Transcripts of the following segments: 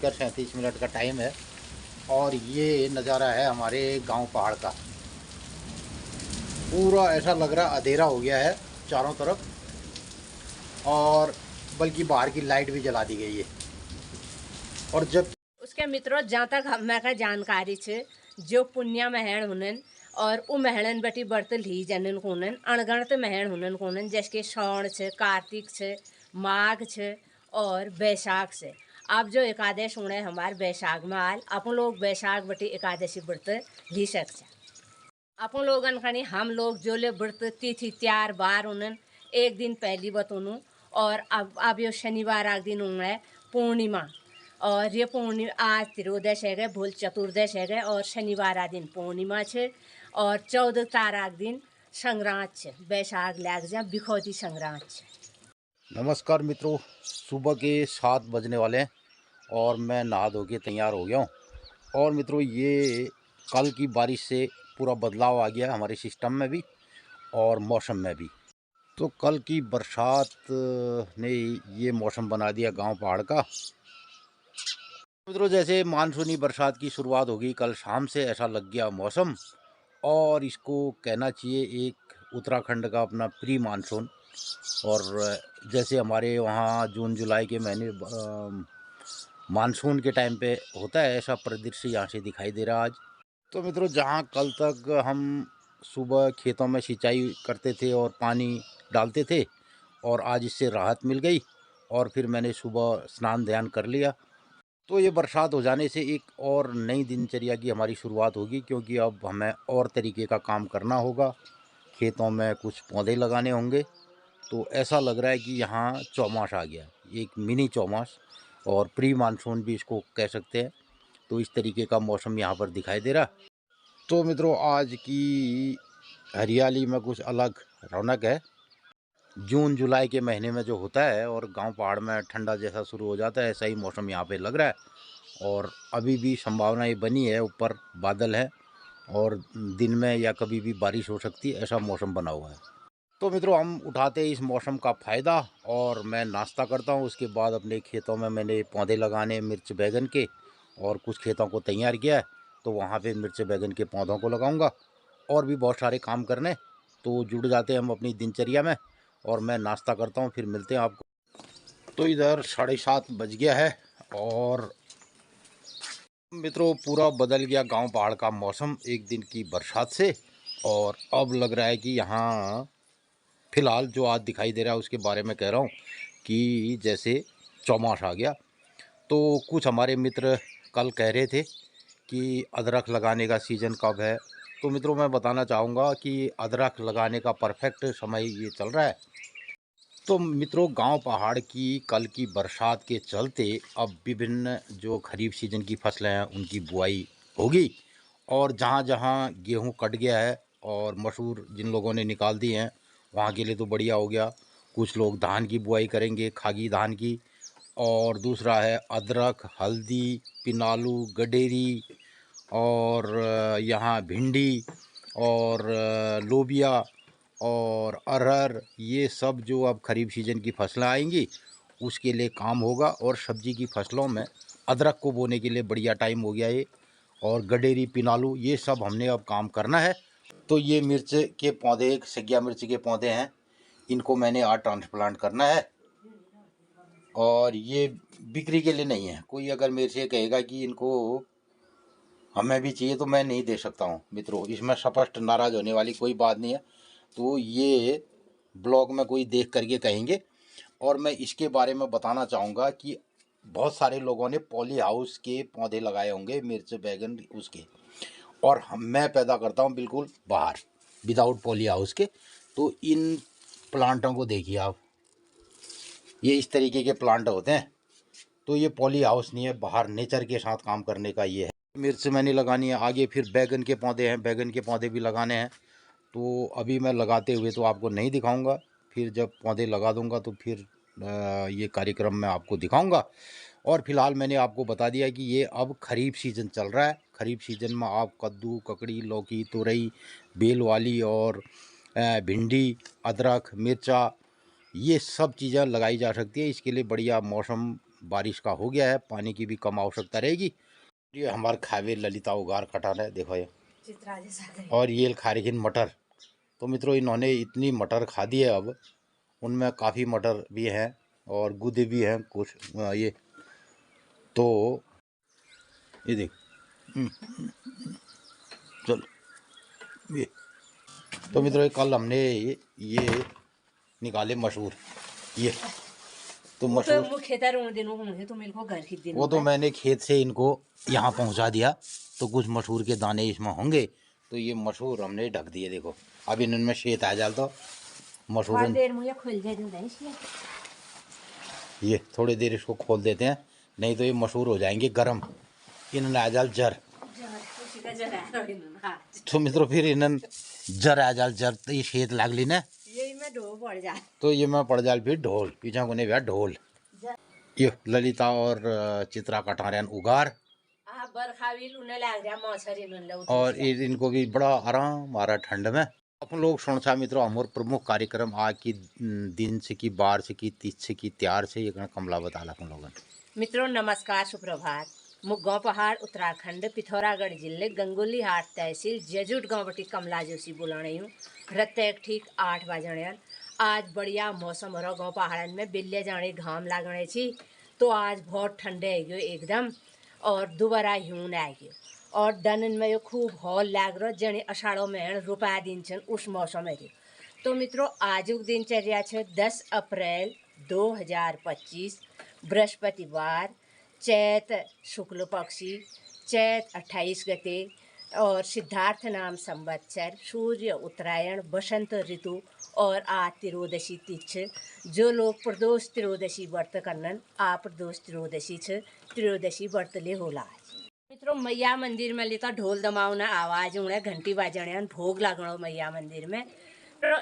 11:37 का टाइम है और ये नज़ारा है हमारे गांव पहाड़ का। पूरा ऐसा लग रहा अंधेरा हो गया है चारों तरफ, और बल्कि बाहर की लाइट भी जला दी गई है। और जब उसके मित्रों जहाँ तक हमें जानकारी छे, जो पुण्या महण हुनन और उ महणन बटी बर्त ली जनन कोनन अणगणत महण हुनन कोनन, जैसे कि श्रावण छे, कार्तिक छे, माघ छे और बैसाख से। अब जो एकादश होने हमारे बैसाख में आल, अपन लोग बैसाख बटी एकादशी व्रत ली सकते। अपन लोगन खनी हम लोग जो ले व्रत तिथि त्यार बार उनन एक दिन पहली बतूनू। और अब यो शनिवार आग दिन उंगड़े पूर्णिमा, और ये पूर्णिमा आज त्रियोदश है गए, भूल चतुर्दश है गए और शनिवार आ दिन पूर्णिमा छे और 14 तारीख दिन संक्रांत छे, बैसाख लाग जा बिखौती संक्रांत छे। नमस्कार मित्रों, सुबह के 7 बजने वाले हैं और मैं नहा धो के तैयार हो गया हूँ। और मित्रों, ये कल की बारिश से पूरा बदलाव आ गया है हमारे सिस्टम में भी और मौसम में भी। तो कल की बरसात ने ये मौसम बना दिया गांव पहाड़ का। मित्रों, जैसे मानसूनी बरसात की शुरुआत होगी कल शाम से, ऐसा लग गया मौसम। और इसको कहना चाहिए एक उत्तराखंड का अपना प्री मानसून। और जैसे हमारे वहाँ जून जुलाई के महीने मानसून के टाइम पे होता है, ऐसा परिदृश्य यहाँ से दिखाई दे रहा है आज। तो मित्रों, जहाँ कल तक हम सुबह खेतों में सिंचाई करते थे और पानी डालते थे, और आज इससे राहत मिल गई और फिर मैंने सुबह स्नान ध्यान कर लिया। तो ये बरसात हो जाने से एक और नई दिनचर्या की हमारी शुरुआत होगी, क्योंकि अब हमें और तरीके का काम करना होगा। खेतों में कुछ पौधे लगाने होंगे। तो ऐसा लग रहा है कि यहाँ चौमास आ गया, एक मिनी चौमास, और प्री मानसून भी इसको कह सकते हैं। तो इस तरीके का मौसम यहाँ पर दिखाई दे रहा। तो मित्रों, आज की हरियाली में कुछ अलग रौनक है। जून जुलाई के महीने में जो होता है और गांव पहाड़ में ठंडा जैसा शुरू हो जाता है, ऐसा ही मौसम यहाँ पे लग रहा है। और अभी भी संभावना ये बनी है, ऊपर बादल है और दिन में या कभी भी बारिश हो सकती है, ऐसा मौसम बना हुआ है। तो मित्रों, हम उठाते हैं इस मौसम का फ़ायदा और मैं नाश्ता करता हूँ। उसके बाद अपने खेतों में मैंने पौधे लगाने मिर्च बैगन के, और कुछ खेतों को तैयार किया है, तो वहाँ पे मिर्च बैगन के पौधों को लगाऊंगा। और भी बहुत सारे काम करने, तो जुड़ जाते हैं हम अपनी दिनचर्या में। और मैं नाश्ता करता हूँ, फिर मिलते हैं आपको। तो इधर 7:30 बज गया है और मित्रों, पूरा बदल गया गांव पहाड़ का मौसम एक दिन की बरसात से। और अब लग रहा है कि यहाँ फिलहाल जो आज दिखाई दे रहा है उसके बारे में कह रहा हूँ कि जैसे चौमास आ गया। तो कुछ हमारे मित्र कल कह रहे थे कि अदरक लगाने का सीज़न कब है। तो मित्रों, मैं बताना चाहूँगा कि अदरक लगाने का परफेक्ट समय ये चल रहा है। तो मित्रों, गांव पहाड़ की कल की बरसात के चलते अब विभिन्न जो खरीफ सीजन की फसलें हैं उनकी बुआई होगी। और जहां जहां गेहूं कट गया है और मसूर जिन लोगों ने निकाल दी हैं, वहां के लिए तो बढ़िया हो गया। कुछ लोग धान की बुआई करेंगे, खागी धान की। और दूसरा है अदरक, हल्दी, पिनालू, गडेरी, और यहाँ भिंडी और लोबिया और अरहर, ये सब जो अब खरीफ सीजन की फसलें आएंगी उसके लिए काम होगा। और सब्जी की फसलों में अदरक को बोने के लिए बढ़िया टाइम हो गया ये। और गडेरी, पिनालू, ये सब हमने अब काम करना है। तो ये मिर्च के पौधे, एक सगिया मिर्च के पौधे हैं, इनको मैंने आज ट्रांसप्लांट करना है। और ये बिक्री के लिए नहीं है। कोई अगर मेरे से कहेगा कि इनको हमें भी चाहिए तो मैं नहीं दे सकता हूँ मित्रों, इसमें स्पष्ट नाराज़ होने वाली कोई बात नहीं है। तो ये ब्लॉग में कोई देख करके कहेंगे। और मैं इसके बारे में बताना चाहूँगा कि बहुत सारे लोगों ने पॉली हाउस के पौधे लगाए होंगे मिर्च बैगन उसके, और मैं पैदा करता हूँ बिल्कुल बाहर, विदाउट पॉली हाउस के। तो इन प्लांटों को देखिए आप, ये इस तरीके के प्लांट होते हैं। तो ये पॉली हाउस नहीं है, बाहर नेचर के साथ काम करने का ये है। मिर्च मैंने लगानी है आगे, फिर बैगन के पौधे हैं, बैगन के पौधे भी लगाने हैं। तो अभी मैं लगाते हुए तो आपको नहीं दिखाऊंगा, फिर जब पौधे लगा दूंगा तो फिर ये कार्यक्रम मैं आपको दिखाऊंगा। और फिलहाल मैंने आपको बता दिया कि ये अब खरीफ सीजन चल रहा है। खरीफ सीजन में आप कद्दू, ककड़ी, लौकी, तुरई, बेल वाली और भिंडी, अदरक, मिर्चा, ये सब चीज़ें लगाई जा सकती है। इसके लिए बढ़िया मौसम बारिश का हो गया है, पानी की भी कम आवश्यकता रहेगी। ये हमारे खावे ललिता उगार कटार है, देखो ये, और ये खा रही मटर। तो मित्रों इन्होंने इतनी मटर खा दी है, अब उनमें काफ़ी मटर भी हैं और गूदे भी हैं कुछ ये। तो ये देख, चलो ये। तो मित्रों कल हमने ये निकाले मशहूर ये। तो मशहूर वो तो मैंने खेत से इनको यहाँ पहुँचा दिया, तो कुछ मशहूर के दाने इसमें होंगे। तो ये मशहूर हमने ढक दिए, देखो अब इनमें शेत आ जाए तो मशहूर ये थोड़ी देर इसको खोल देते हैं, नहीं तो ये मशहूर हो जाएंगे गर्म, इन्हें आ जाए जर। तो मित्रों फिर इन्हें जर आ जाए जर, तो ये शेत लाग ली ना, तो ये मैं पड़ जाए फिर ढोल पीछा को नहीं ढोल। ये ललिता और चित्रा कटारियन उगार, और इनको भी बड़ा आराम आ रहा ठंड में। अपन लोग सुनसा मित्रों हमारे प्रमुख कार्यक्रम आज की दिन से की बार से की तीज से की त्यार से ये कमला बता अपन लोगों। मित्रों नमस्कार सुप्रभात। मुगांव पहाड़ उत्तराखंड पिथौरागढ़ जिले गंगोली हाट तहसील जजुट गांव बटी कमला जोशी बुलाने हूँ। रत्ते ठीक 8 बजने आज बढ़िया मौसम हो रहा गाँव पहाड़न में, बिल्ले जाने घाम लागने छी। तो आज बहुत ठंडे है गयो एकदम, और दोबारा ह्यून आ गयो, और डनन में खूब हॉल लाग रहा जने अषाढ़ो में रुपया दिन छन उस मौसम है। तो मित्रों आजुक दिनचर्या है 10 अप्रैल 2025 बृहस्पतिवार, चैत शुक्ल पक्षी, चैत 28 गते, और सिद्धार्थ नाम संवत्सर, सूर्य उत्तरायण, बसंत ऋतु, और आज त्रियोदशी तिथि। जो लोग प्रदोष त्रियोदशी व्रत करनन आ प्रदोष त्रियोदशी छ, त्रियोदशी व्रत ले होला। मित्रों मैया मंदिर में लेता ढोल दमावना आवाज उड़े घंटी बाजने भोग लागणो मैया मंदिर में। तो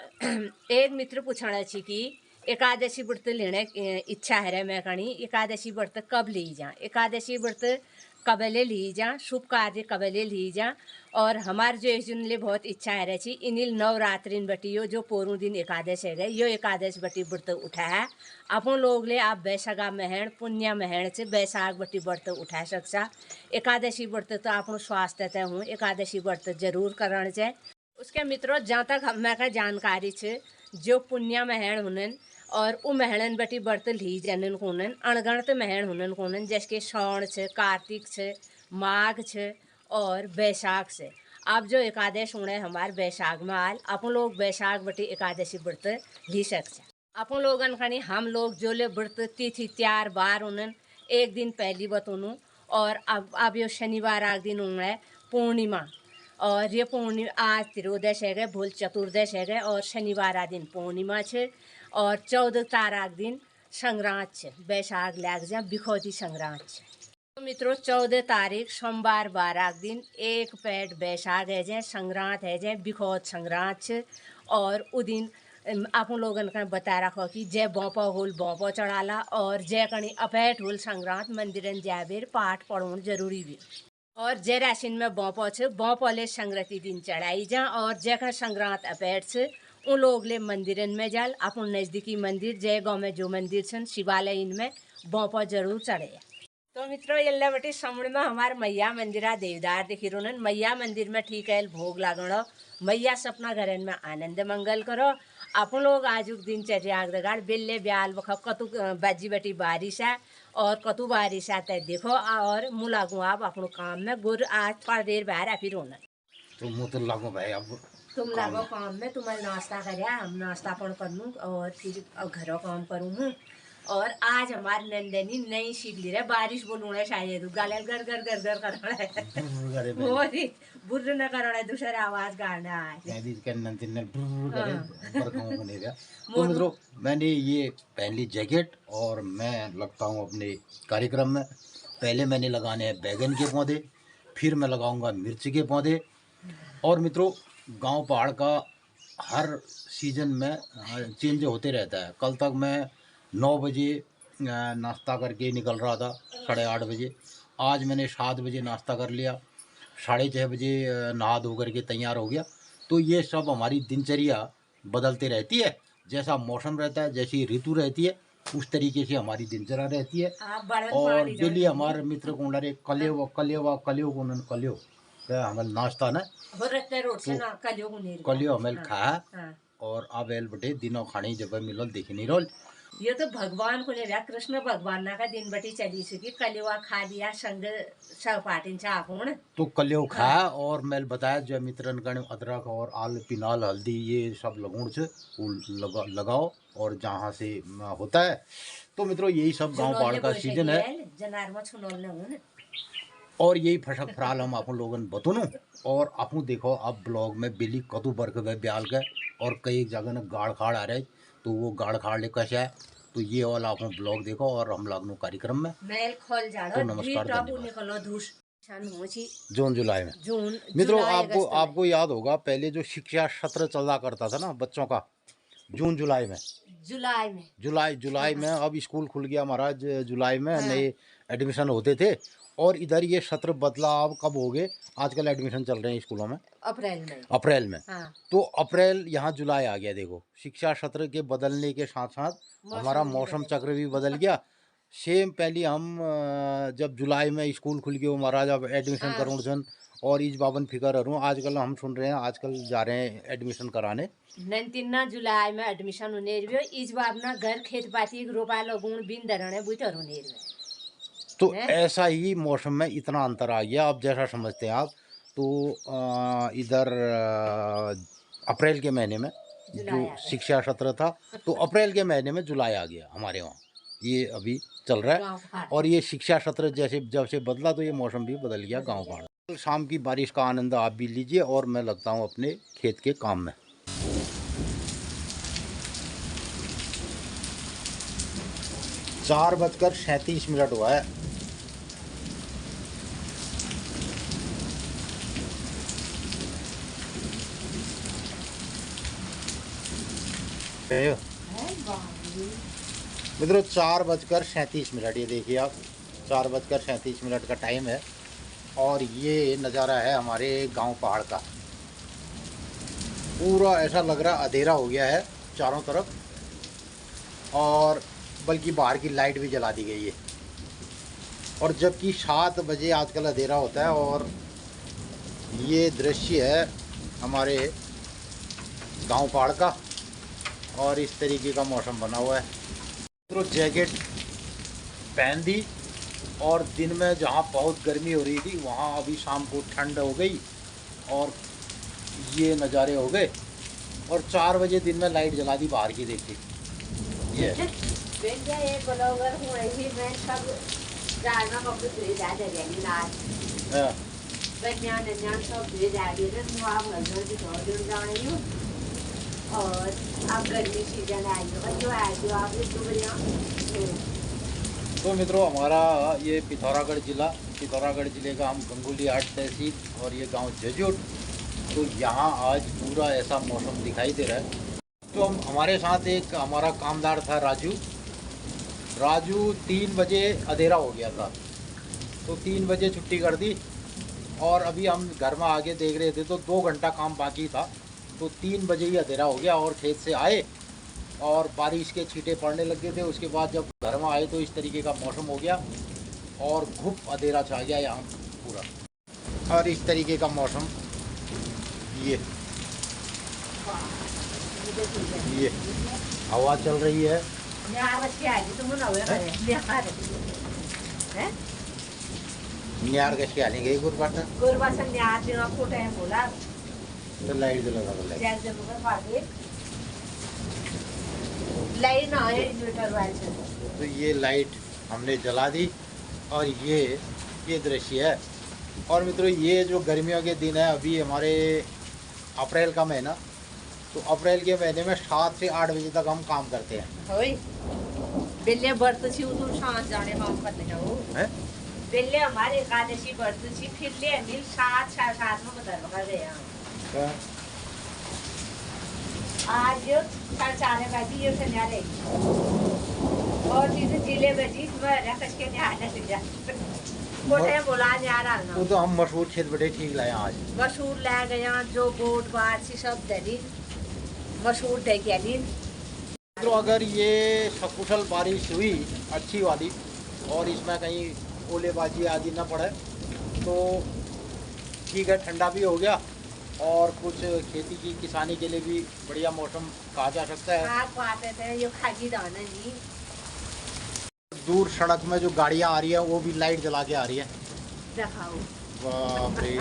एक मित्र पूछना छी कि एकादशी व्रत लेने इच्छा है मैं कणी एकादशी व्रत कब ली जा, एकादशी व्रत कबले ली जा, शुभ कार्य कबले ली जा। और हमार जो एक ले बहुत इच्छा है रही इनिल नवरात्रिन बटी यो जो पोरू दिन एकादश है यो एकादश बटी व्रत उठा है। अपन लोग ले आप बैसागा महण पुण्य महण से बैसाख बटी व्रत उठा सकसा। एकादशी व्रत तो अपन स्वास्थ्य तय हूँ एकादशी व्रत जरूर करण चाहिए। उसके मित्रों जहाँ तक मैं जानकारी छे जो पुण्य महण हुनन और उ महणन बटी व्रत ली जनन कोनन अणगणत महण हुनन कोनन, जैसे श्रावण छे, कार्तिक छे, माघ छे और बैसाख से। अब जो एकादश उड़े हमारे बैसाख में आल, अपन लोग बैसाख बटी एकादशी व्रत ली सकते। अपन लोगन खनी हम लोग जो ले व्रत तिथि त्यार बार उनन एक दिन पहली बतूनू। और अब यो शनिवार आग दिन उड़े पूर्णिमा, और ये पूर्णिमा आज त्रियोदश है गए, भूल चतुर्दश है गए, और शनिवार आ दिन पूर्णिमा छे, और 14 तारीख दिन संक्रांत छे, बैसाख लाग जा बिखौती संक्रांत छे। तो मित्रों 14 तारीख सोमवार 12 दिन एक पेट बैसाख है जाए, संक्रांत है जाए, बिखौत संक्रांत छे। और उ दिन आप लोगन का बता रखो कि जय बौपा होल बौपा चढ़ाला, और जय कणी अपेट होल संक्रांत मंदिरन जाबेर पाठ पढ़ोन जरूरी भी। और जय राशिन में बौपो छे बौपले संक्रांति दिन चढ़ाई जा, और जय संक्रांत अपेट छे उन लोग ले मंदिरन में जाल। अपन नज़दीकी मंदिर जय गाँव में जो मंदिर छन शिवालय इनमें बौपो जरूर चढ़े। तो मित्रों ये बटी समण में हमार मैया मंदिरा देवदार दिखी रोनन। मैया मंदिर में ठीक है भोग लागणो, मैया सपना घरन में आनंद मंगल करो। अपन लोग आजुक दिनचर्या दगाड़ बेल्ले ब्याल बख कतु बाजी बटी बारिश है, और कतु बारिश आता है देखो। और मुँह लागू आप अपनो काम में गुर आज थोड़ा देर बाहर फिर रोना। तो मुँह तो लागू भाई अब तुम लागो काम में, तुम्हारे नाश्ता करया हम नाश्ता पण करूँ और फिर घरों काम करूँ। और आज हमारी नंदनी नई सीख ली रहे बारिश बोलूँ शायद गाले गर गर गर गर करना है वो बुर्र न करना दूसरे आवाज गाना है। तो मित्रों मैंने ये पहली जैकेट और मैं लगता हूँ अपने कार्यक्रम में। पहले मैंने लगाने हैं बैगन के पौधे, फिर मैं लगाऊंगा मिर्च के पौधे। और मित्रों गांव पहाड़ का हर सीजन में चेंज होते रहता है। कल तक मैं 9 बजे नाश्ता करके निकल रहा था, 8:30 बजे। आज मैंने 7 बजे नाश्ता कर लिया, 6:30 बजे नहा धो करके तैयार हो गया। तो ये सब हमारी दिनचर्या बदलते रहती है, जैसा मौसम रहता है, जैसी ऋतु रहती है उस तरीके से हमारी दिनचर्या रहती है। हाँ, बड़न और पानी डेली डाल हमारे मित्र को रे कलियो कलियो कलियो को कलियो हमारे नाश्ता ना हो रखते रोड से तो ना कलियो गुनेर कलियो हमें हाँ, खाया हाँ। और अब एल बटे दिनों खाने जगह मिलो देखी नहीं रोल। ये तो भगवान को ले कृष्ण भगवान ना का दिन बटी चली सकी कलिवा खा लिया संग सहपाठिन चापूण तो कलियो खाया और मैल बताया जो मित्रन गण अदरक और आल पिनाल हल्दी ये सब लगुण से वो लगाओ और जहाँ से होता है। तो मित्रों यही सब गांव पहाड़ का सीजन है जनार में छुनोल न और यही फटक फराल हम अपन लोगन बतूनु। और आपू देखो अब ब्लॉग में बिली कदू बर्क वे ब्याल के और कई जगह न गाड़ खाड़ आ रहे तो वो गाड़ खाड़ ले कैसे है। तो ये वाला आप ब्लॉग देखो और हम लोग कार्यक्रम में मेल खोल जाड़ो तो नमस्कार निकलो धूस जून जुलाई में जून मित्रों आपको याद होगा पहले जो शिक्षा सत्र चला करता था ना बच्चों का जून जुलाई में जुलाई में अब स्कूल खुल गया महाराज जुलाई में नए एडमिशन होते थे और इधर ये सत्र बदलाव कब हो गए आजकल एडमिशन चल रहे हैं स्कूलों में अप्रैल में हाँ। तो अप्रैल यहाँ जुलाई आ गया। देखो शिक्षा सत्र के बदलने के साथ साथ हमारा मौसम चक्र भी बदल गया। सेम पहले हम जब जुलाई में स्कूल खुल गए महाराज अब एडमिशन करूँ सन और इस बाबन फिकर हूँ आजकल हम सुन रहे हैं आजकल जा रहे हैं एडमिशन कराने नंतिना जुलाई में एडमिशन होने इस बार ना घर खेत पाती रोपा लगुण बिन दरने बुतर होने तो ऐसा ही मौसम में इतना अंतर आ गया। अब जैसा समझते हैं आप तो इधर अप्रैल के महीने में जो शिक्षा सत्र था तो अप्रैल के महीने में जुलाई आ गया हमारे वहाँ ये अभी चल रहा है। और ये शिक्षा सत्र जैसे जब से बदला तो ये मौसम भी बदल गया गांव पहाड़। शाम की बारिश का आनंद आप भी लीजिए और मैं लगता हूँ अपने खेत के काम में। 4:37 हुआ है। मित्रों 4:37 ये देखिए आप 4:37 का टाइम है और ये नज़ारा है हमारे गांव पहाड़ का। पूरा ऐसा लग रहा अंधेरा हो गया है चारों तरफ और बल्कि बाहर की लाइट भी जला दी गई है और जबकि 7 बजे आजकल अंधेरा होता है। और ये दृश्य है हमारे गांव पहाड़ का और इस तरीके का मौसम बना हुआ है। तो जैकेट पहन दी और दिन में जहाँ बहुत गर्मी हो रही थी वहाँ अभी शाम को ठंड हो गई और ये नज़ारे हो गए। और 4 बजे दिन में लाइट जला दी बाहर की देखी ये और अब गर्मी सीजन आई जो आप तो मित्रों हमारा ये पिथौरागढ़ जिले का हम गंगोली हाट तहसील और ये गांव जजोट। तो यहाँ आज पूरा ऐसा मौसम दिखाई दे रहा है। तो हम हमारे साथ एक हमारा कामदार था राजू 3 बजे अंधेरा हो गया था तो 3 बजे छुट्टी कर दी और अभी हम घर में आके देख रहे थे तो 2 घंटा काम बाकी था तो 3 बजे ही अंधेरा हो गया और खेत से आए और बारिश के छींटे पड़ने लगे थे। उसके बाद जब घर में आए तो इस तरीके का मौसम हो गया और घुप अंधेरा छा गया यहाँ पूरा। और इस तरीके का मौसम ये हवा चल रही है। न्यार कैसे आने गई गुरबाटा बोला तो लाइट जला तो ये लाइट हमने जला दी और ये दृश्य है। और मित्रों ये जो गर्मियों के दिन है अभी हमारे अप्रैल का महीना तो अप्रैल के महीने में 7 से 8 बजे तक हम काम करते हैं। बेले व्रत छी तो सांस जाने काम करने जाओ हैं बेले हमारे एकादशी व्रत छी फिर ले मिल 7 में बदल कर गया आज 4:30 बजे ये संध्या ले और चीज़ जिले में जीत में रखच के न्याय से जा कोटे बोला जा रहा ना वो तो हम मशहूर खेत बड़े ठीक लाए आज मशहूर ले गया जो गोट बार सी सब दली मशहूर दे के दिन तो अगर ये सकुशल बारिश हुई अच्छी वाली और इसमें कहीं ओलेबाजी आदि ना पड़े तो ठीक है, ठंडा भी हो गया और कुछ खेती की किसानी के लिए भी बढ़िया मौसम कहा जा सकता है। आप आते थे यो खाजी दाना जी। दूर सड़क में जो गाड़ियां आ रही है वो भी लाइट जला के आ रही है। दिखाओ। बाप रे।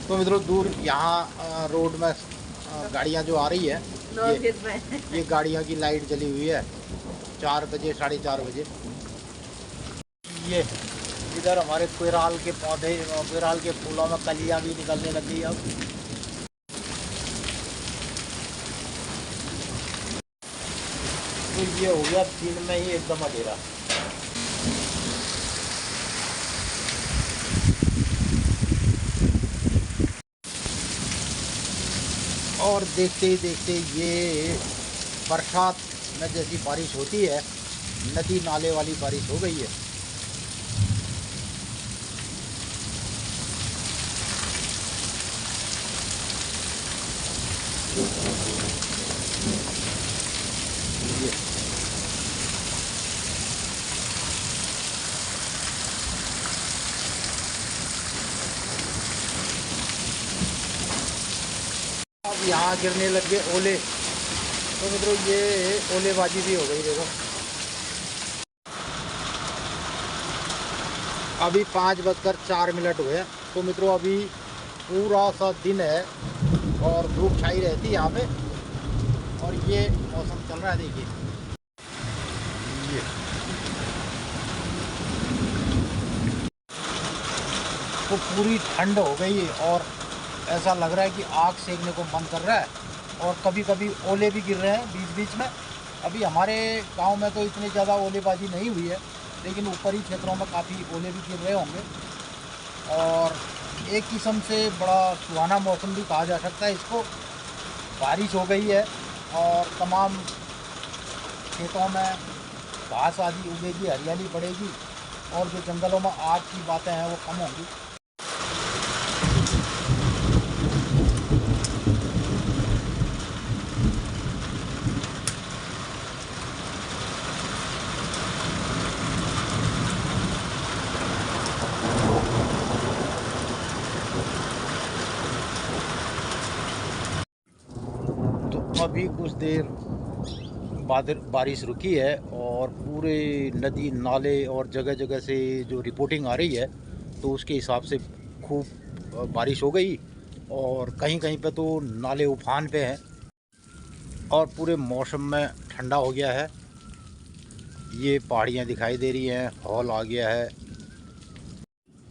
तो मित्रों दूर यहाँ रोड में गाड़ियां जो आ रही है ये गाड़ियों की लाइट जली हुई है 4 बजे 4:30 बजे। ये इधर हमारे कोयराल के पौधे, कोयराल के फूलों में कलियां भी निकलने लग गई अब। तो ये हो गया दिन में ही एकदम अंधेरा। और देखते ही देखते ये बरसात में जैसी बारिश होती है, नदी नाले वाली बारिश हो गई है। अब यहाँ गिरने लग गए ओले। तो मित्रों ये ओलेबाजी भी हो गई। देखो अभी 5:04 हुए। तो मित्रों अभी पूरा सा दिन है और धूप छाई रहती है यहाँ पे और ये मौसम चल रहा है। देखिए ये तो पूरी ठंड हो गई है और ऐसा लग रहा है कि आग सेकने को मन कर रहा है और कभी कभी ओले भी गिर रहे हैं बीच बीच में। अभी हमारे गांव में तो इतनी ज़्यादा ओलेबाजी नहीं हुई है लेकिन ऊपरी क्षेत्रों में काफ़ी ओले भी गिर रहे होंगे और एक किस्म से बड़ा सुहाना मौसम भी कहा जा सकता है इसको। बारिश हो गई है और तमाम खेतों में घास आदि उगेगी, हरियाली बढ़ेगी और जो जंगलों में आग की बातें हैं वो कम होंगी। अभी कुछ देर बाद बारिश रुकी है और पूरे नदी नाले और जगह जगह से जो रिपोर्टिंग आ रही है तो उसके हिसाब से खूब बारिश हो गई और कहीं कहीं पे तो नाले उफान पे हैं और पूरे मौसम में ठंडा हो गया है। ये पहाड़ियाँ दिखाई दे रही हैं, हॉल आ गया है।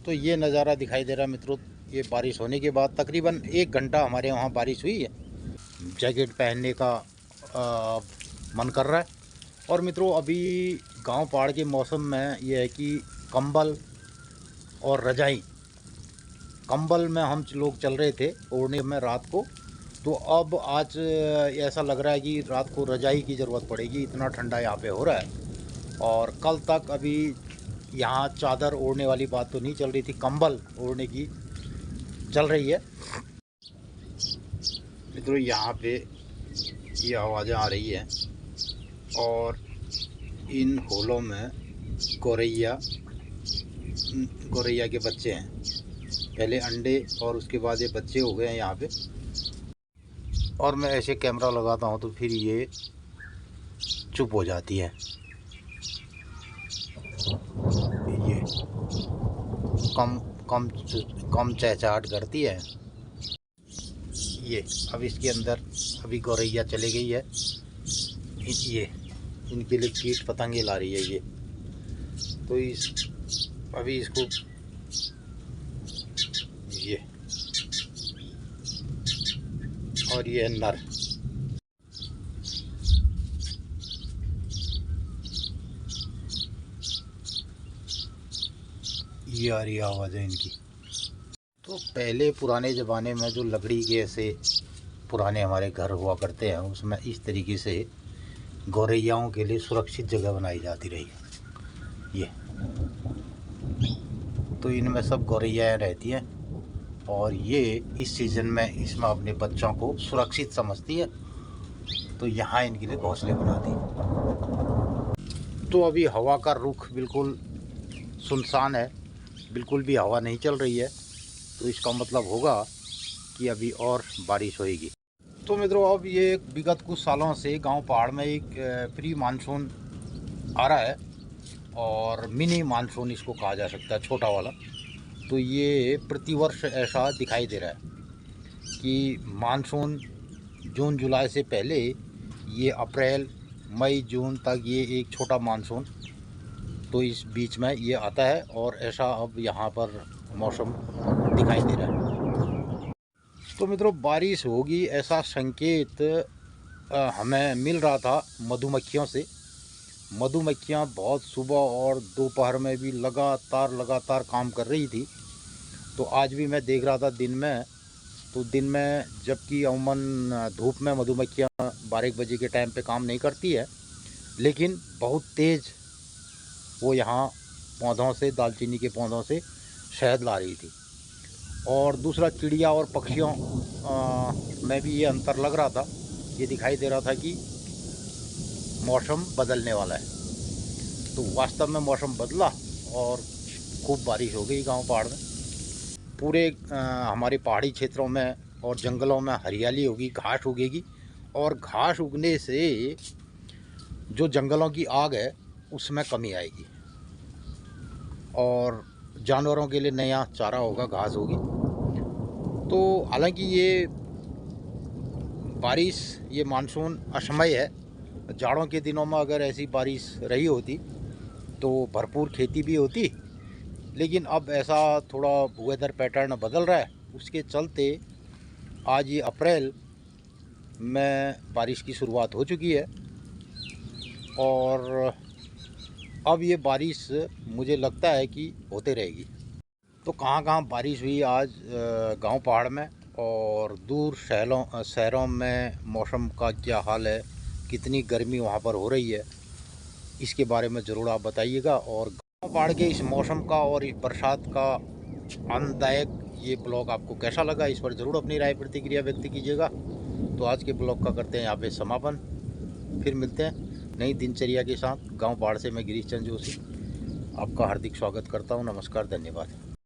तो ये नज़ारा दिखाई दे रहा है मित्रों। ये बारिश होने के बाद तकरीबन 1 घंटा हमारे वहाँ बारिश हुई है। जैकेट पहनने का मन कर रहा है। और मित्रों अभी गांव पहाड़ के मौसम में ये है कि कंबल और रजाई, कंबल में हम लोग चल रहे थे ओढ़ने में रात को, तो अब आज ऐसा लग रहा है कि रात को रजाई की ज़रूरत पड़ेगी, इतना ठंडा यहाँ पे हो रहा है। और कल तक अभी यहाँ चादर ओढ़ने वाली बात तो नहीं चल रही थी, कंबल ओढ़ने की चल रही है। मित्रों यहाँ पे ये आवाज़ें आ रही है और इन होलों में गौरैया के बच्चे हैं। पहले अंडे और उसके बाद ये बच्चे हो गए हैं यहाँ पे। और मैं ऐसे कैमरा लगाता हूँ तो फिर ये चुप हो जाती है। ये कम चहचहाट करती है। ये अब इसके अंदर अभी गौरैया चली गई है। ये इनके लिए कीट पतंगे ला रही है ये। तो अभी इसको ये और ये है नर। ये आ रही आवाज़ है इनकी। तो पहले पुराने ज़माने में जो लकड़ी के ऐसे पुराने हमारे घर हुआ करते हैं उसमें इस तरीके से गौरैयाओं के लिए सुरक्षित जगह बनाई जाती रही। ये तो इनमें सब गौरैयाएँ रहती हैं और ये इस सीज़न में इसमें अपने बच्चों को सुरक्षित समझती है तो यहाँ इनके लिए घोंसले बना दिए। तो अभी हवा का रुख बिल्कुल सुनसान है, बिल्कुल भी हवा नहीं चल रही है, तो इसका मतलब होगा कि अभी और बारिश होएगी। तो मित्रों, अब ये विगत कुछ सालों से गांव पहाड़ में एक प्री मानसून आ रहा है और मिनी मानसून इसको कहा जा सकता है, छोटा वाला। तो ये प्रतिवर्ष ऐसा दिखाई दे रहा है कि मानसून जून जुलाई से पहले ये अप्रैल मई जून तक ये एक छोटा मानसून, तो इस बीच में ये आता है और ऐसा अब यहाँ पर मौसम दिखाई दे रहा है। तो मित्रों, बारिश होगी ऐसा संकेत हमें मिल रहा था मधुमक्खियों से। मधुमक्खियाँ बहुत सुबह और दोपहर में भी लगातार काम कर रही थी। तो आज भी मैं देख रहा था दिन में, तो दिन में जबकि अमूमन धूप में मधुमक्खियाँ 12 बजे के टाइम पे काम नहीं करती है, लेकिन बहुत तेज़ वो यहाँ पौधों से, दालचीनी के पौधों से शहद ला रही थी। और दूसरा, चिड़िया और पक्षियों में भी ये अंतर लग रहा था, ये दिखाई दे रहा था कि मौसम बदलने वाला है। तो वास्तव में मौसम बदला और खूब बारिश हो गई गांव पहाड़ में। पूरे हमारे पहाड़ी क्षेत्रों में और जंगलों में हरियाली होगी, घास उगेगी, और घास उगने से जो जंगलों की आग है उसमें कमी आएगी और जानवरों के लिए नया चारा होगा, घास होगी। तो हालांकि ये बारिश, ये मानसून असमय है। जाड़ों के दिनों में अगर ऐसी बारिश रही होती तो भरपूर खेती भी होती, लेकिन अब ऐसा थोड़ा वेदर पैटर्न बदल रहा है, उसके चलते आज ये अप्रैल में बारिश की शुरुआत हो चुकी है। और अब ये बारिश मुझे लगता है कि होते रहेगी। तो कहाँ बारिश हुई आज गांव पहाड़ में, और दूर शहरों में मौसम का क्या हाल है, कितनी गर्मी वहाँ पर हो रही है, इसके बारे में ज़रूर आप बताइएगा। और गांव पहाड़ के इस मौसम का और इस बरसात का आनंददायक ये ब्लॉग आपको कैसा लगा, इस पर ज़रूर अपनी राय प्रतिक्रिया व्यक्त कीजिएगा। तो आज के ब्लॉग का करते हैं यहाँ पे समापन, फिर मिलते हैं नई दिनचर्या के साथ। गांव पहाड़ से मैं गिरीश चंद्र जोशी आपका हार्दिक स्वागत करता हूँ। नमस्कार, धन्यवाद।